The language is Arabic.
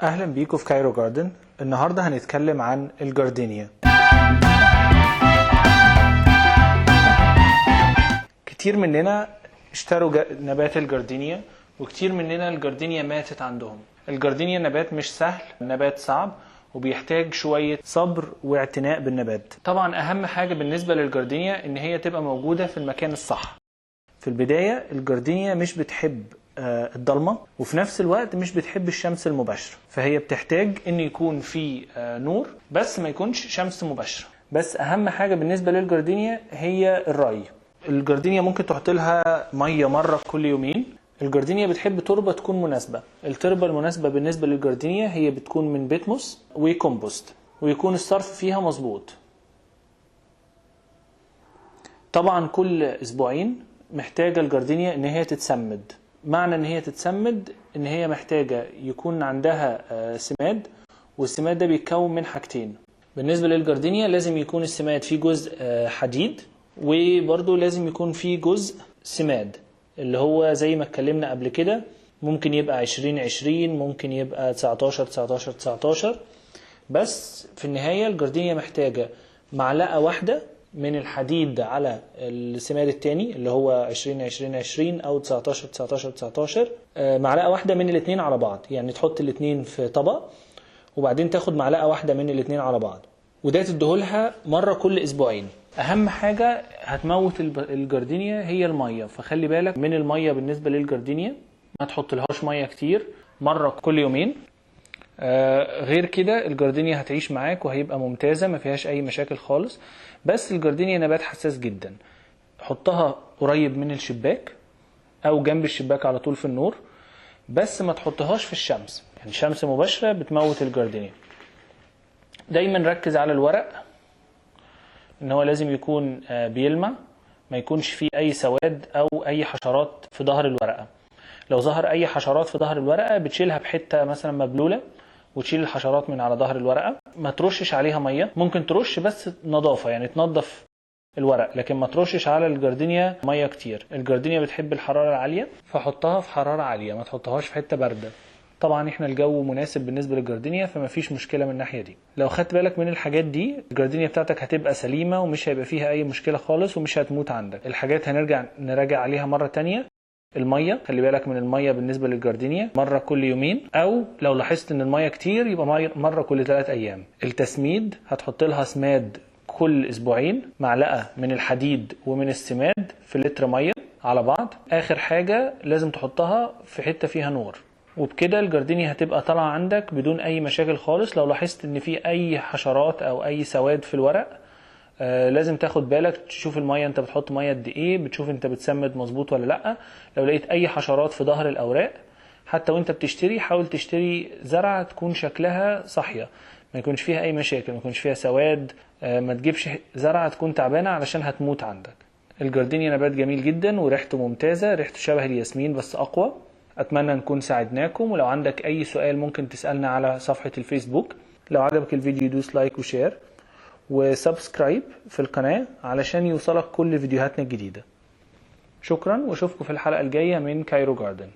اهلا بيكم في كايرو جاردن. النهارده هنتكلم عن الجاردينيا. كتير مننا اشتروا نبات الجاردينيا، وكتير مننا الجاردينيا ماتت عندهم. الجاردينيا نبات مش سهل، نبات صعب وبيحتاج شوية صبر واعتناء بالنبات. طبعا اهم حاجة بالنسبة للجاردينيا ان هي تبقى موجودة في المكان الصح. في البداية الجاردينيا مش بتحب الضلمة، وفي نفس الوقت مش بتحب الشمس المباشرة، فهي بتحتاج ان يكون في نور بس ما يكونش شمس مباشرة. بس اهم حاجة بالنسبة للجاردينيا هي الري. الجاردينيا ممكن تحط لها مية مرة كل يومين. الجاردينيا بتحب تربة تكون مناسبة. التربة المناسبة بالنسبة للجاردينيا هي بتكون من بيتموس وكومبوست، ويكون الصرف فيها مظبوط. طبعا كل اسبوعين محتاجة الجاردينيا ان هي تتسمد. معنى ان هي تتسمد ان هي محتاجة يكون عندها سماد، والسماد ده بيتكون من حاجتين. بالنسبة للجاردينيا لازم يكون السماد فيه جزء حديد، وبرضو لازم يكون فيه جزء سماد اللي هو زي ما اتكلمنا قبل كده. ممكن يبقى 20-20، ممكن يبقى 19-19-19. بس في النهاية الجاردينيا محتاجة معلقة واحدة من الحديد على السماد التاني اللي هو 20-20-20 او 19-19-19. معلقة واحدة من الاتنين على بعض، يعني تحط الاتنين في طبق وبعدين تاخد معلقة واحدة من الاتنين على بعض، وده تديهولها مرة كل اسبوعين. اهم حاجة هتموت الجاردينيا هي المية، فخلي بالك من المية بالنسبة للجاردينيا. ما تحط لهاش مية كتير، مرة كل يومين. غير كده الجاردينيا هتعيش معاك وهيبقى ممتازة، ما فيهاش اي مشاكل خالص. بس الجاردينيا نبات حساس جدا. حطها قريب من الشباك او جنب الشباك على طول في النور، بس ما تحطهاش في الشمس، يعني شمس مباشرة بتموت الجاردينيا. دايما ركز على الورق، ان هو لازم يكون بيلمع، ما يكونش فيه اي سواد او اي حشرات في ظهر الورقة. لو ظهر اي حشرات في ظهر الورقة بتشيلها بحتة مثلا مبلولة وتشيل الحشرات من على ظهر الورقة. ما ترشش عليها مية، ممكن ترش بس نظافة، يعني تنظف الورق، لكن ما ترشش على الجاردينيا مية كتير. الجاردينيا بتحب الحرارة العالية، فحطها في حرارة عالية، ما تحطهاش في حتة باردة. طبعا احنا الجو مناسب بالنسبة للجاردينيا، فما فيش مشكلة من الناحية دي. لو خدت بالك من الحاجات دي الجاردينيا بتاعتك هتبقى سليمة ومش هيبقى فيها اي مشكلة خالص ومش هتموت عندك. الحاجات نراجع عليها مرة تانية. المية، خلي بالك من المية بالنسبة للجاردينيا مرة كل يومين، او لو لاحظت ان المية كتير يبقى مرة كل 3 ايام. التسميد هتحط لها سماد كل اسبوعين، معلقة من الحديد ومن السماد في لتر مية على بعض. اخر حاجة لازم تحطها في حتة فيها نور، وبكده الجاردينيا هتبقى طالعة عندك بدون اي مشاكل خالص. لو لاحظت ان في اي حشرات او اي سواد في الورق لازم تاخد بالك، تشوف المية انت بتحط مية قد ايه، بتشوف انت بتسمد مظبوط ولا لا. لو لقيت اي حشرات في ظهر الاوراق، حتى وانت بتشتري حاول تشتري زرعة تكون شكلها صحية، ما يكونش فيها اي مشاكل، ما يكونش فيها سواد. ما تجيبش زرعة تكون تعبانة علشان هتموت عندك. الجاردينيا نبات جميل جدا وريحته ممتازة، ريحته شبه الياسمين بس اقوى. اتمنى نكون ساعدناكم، ولو عندك اي سؤال ممكن تسألنا على صفحة الفيسبوك. لو عجبك الفيديو دوس لايك وشير وسبسكرايب في القناة علشان يوصلك كل فيديوهاتنا الجديدة. شكرا، واشوفكم في الحلقة الجاية من كايرو جاردن.